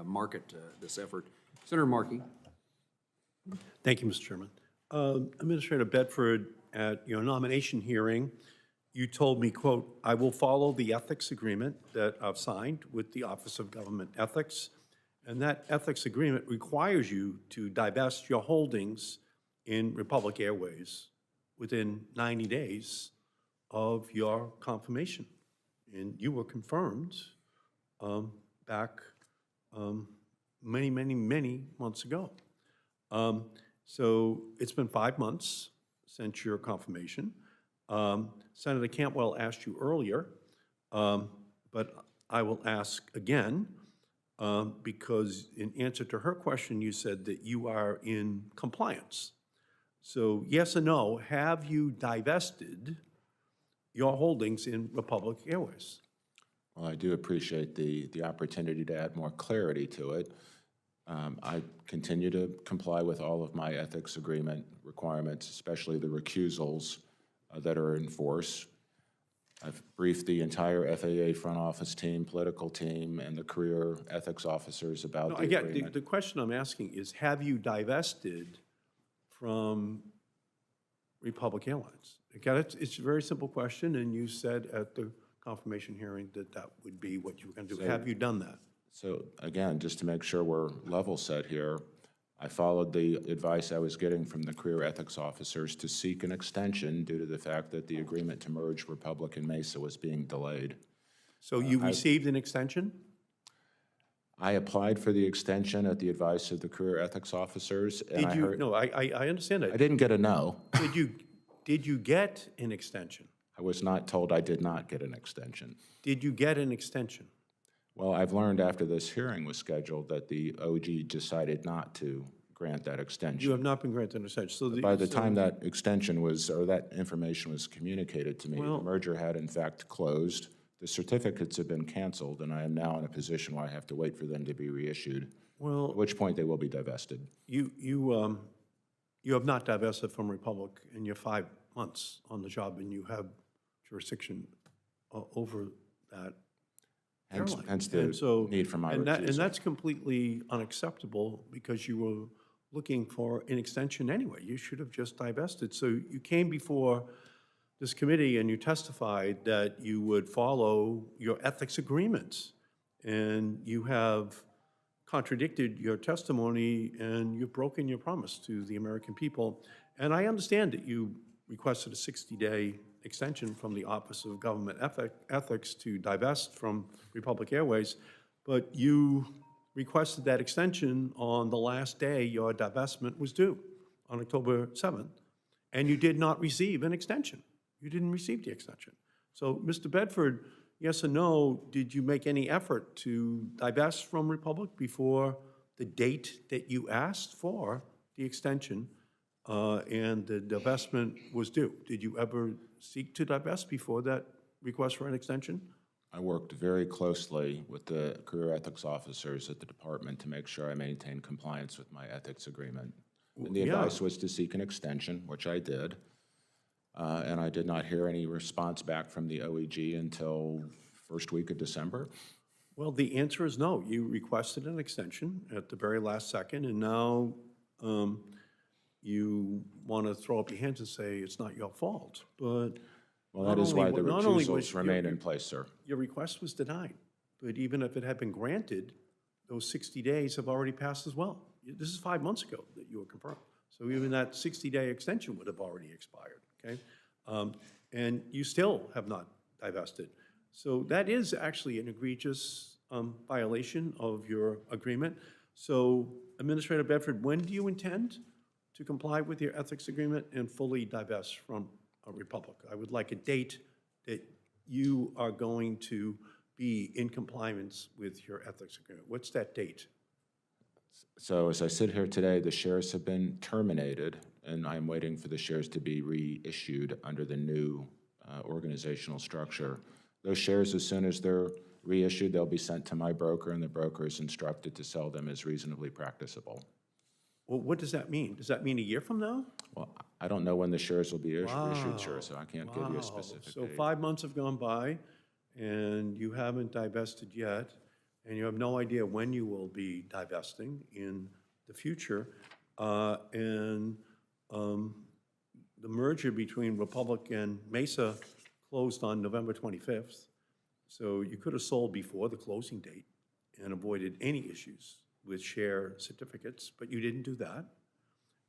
market this effort. Senator Markey. Thank you, Mr. Chairman. Administrator Bedford, at your nomination hearing, you told me, quote, "I will follow the ethics agreement that I've signed with the Office of Government Ethics, and that ethics agreement requires you to divest your holdings in Republic Airways within 90 days of your confirmation." And you were confirmed back many, many, many months ago. So it's been 5 months since your confirmation. Senator Cantwell asked you earlier, but I will ask again, because in answer to her question, you said that you are in compliance. So yes or no, have you divested your holdings in Republic Airways? Well, I do appreciate the opportunity to add more clarity to it. I continue to comply with all of my ethics agreement requirements, especially the recusals that are in force. I've briefed the entire FAA front office team, political team, and the career ethics officers about the agreement. The question I'm asking is, have you divested from Republic Airlines? Again, it's a very simple question, and you said at the confirmation hearing that that would be what you were going to do. Have you done that? So again, just to make sure we're level set here, I followed the advice I was getting from the career ethics officers to seek an extension due to the fact that the agreement to merge Republic and Mesa was being delayed. So you received an extension? I applied for the extension at the advice of the career ethics officers. And Did you? No, I understand that. I didn't get a no. Did you get an extension? I was not told I did not get an extension. Did you get an extension? Well, I've learned after this hearing was scheduled that the OG decided not to grant that extension. You have not been granted an extension. So By the time that extension was, or that information was communicated to me, the merger had in fact closed. The certificates have been canceled, and I am now in a position where I have to wait for them to be reissued, at which point they will be divested. You have not divested from Republic in your 5 months on the job, and you have jurisdiction over that airline. Hence the need for my recusal. And that's completely unacceptable because you were looking for an extension anyway. You should have just divested. So you came before this committee and you testified that you would follow your ethics agreements, and you have contradicted your testimony and you've broken your promise to the American people. And I understand that you requested a 60-day extension from the Office of Government Ethics to divest from Republic Airways, but you requested that extension on the last day your divestment was due, on October 7th, and you did not receive an extension. You didn't receive the extension. So, Mr. Bedford, yes or no, did you make any effort to divest from Republic before the date that you asked for the extension and the divestment was due? Did you ever seek to divest before that request for an extension? I worked very closely with the career ethics officers at the department to make sure I maintained compliance with my ethics agreement. And the advice was to seek an extension, which I did. And I did not hear any response back from the OEG until first week of December. Well, the answer is no. You requested an extension at the very last second, and now you want to throw up your hands and say it's not your fault. But well, that is why the recusals remain in place, sir. Your request was denied. But even if it had been granted, those 60 days have already passed as well. This is 5 months ago that you were confirmed. So even that 60-day extension would have already expired, okay? And you still have not divested. So that is actually an egregious violation of your agreement. So, Administrator Bedford, when do you intend to comply with your ethics agreement and fully divest from Republic? I would like a date that you are going to be in compliance with your ethics agreement. What's that date? So as I sit here today, the shares have been terminated, and I'm waiting for the shares to be reissued under the new organizational structure. Those shares, as soon as they're reissued, they'll be sent to my broker, and the broker is instructed to sell them as reasonably practicable. Well, what does that mean? Does that mean a year from now? Well, I don't know when the shares will be issued, sir, so I can't give you a specific So date. 5 months have gone by, and you haven't divested yet. and you have no idea when you will be divesting in the future. The merger between Republic and Mesa closed on November 25th. So you could have sold before the closing date and avoided any issues with share certificates, but you didn't do that.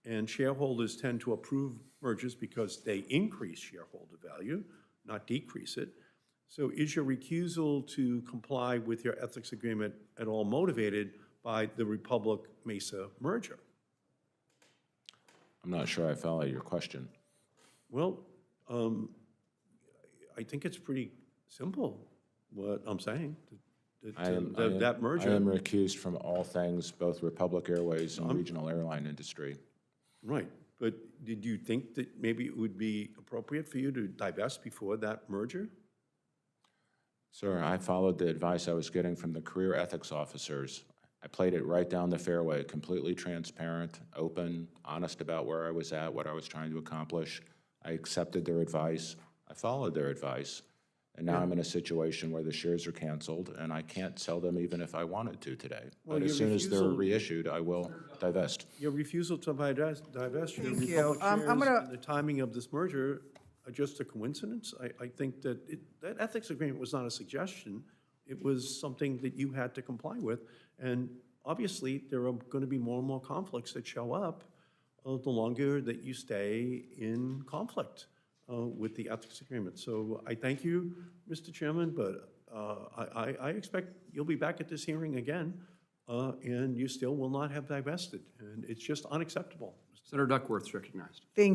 And shareholders tend to approve mergers because they increase shareholder value, not decrease it. So is your recusal to comply with your ethics agreement at all motivated by the Republic-Mesa merger? I'm not sure I follow your question. Well, I think it's pretty simple, what I'm saying. That merger. I am recused from all things, both Republic Airways and regional airline industry. Right, but did you think that maybe it would be appropriate for you to divest before that merger? Sir, I followed the advice I was getting from the career ethics officers. I played it right down the fairway, completely transparent, open, honest about where I was at, what I was trying to accomplish. I accepted their advice. I followed their advice. And now I'm in a situation where the shares are canceled, and I can't sell them even if I wanted to today. Well, But as your soon as they're refusal- reissued, I will divest. Your refusal to divest your Thank you. Republic I'm shares gonna- and the timing of this merger are just a coincidence? I think that that ethics agreement was not a suggestion. It was something that you had to comply with. And obviously, there are going to be more and more conflicts that show up the longer that you stay in conflict with the ethics agreement. So I thank you, Mr. Chairman, but I expect you'll be back at this hearing again, and you still will not have divested. And it's just unacceptable. Senator Duckworth's recognized. Thank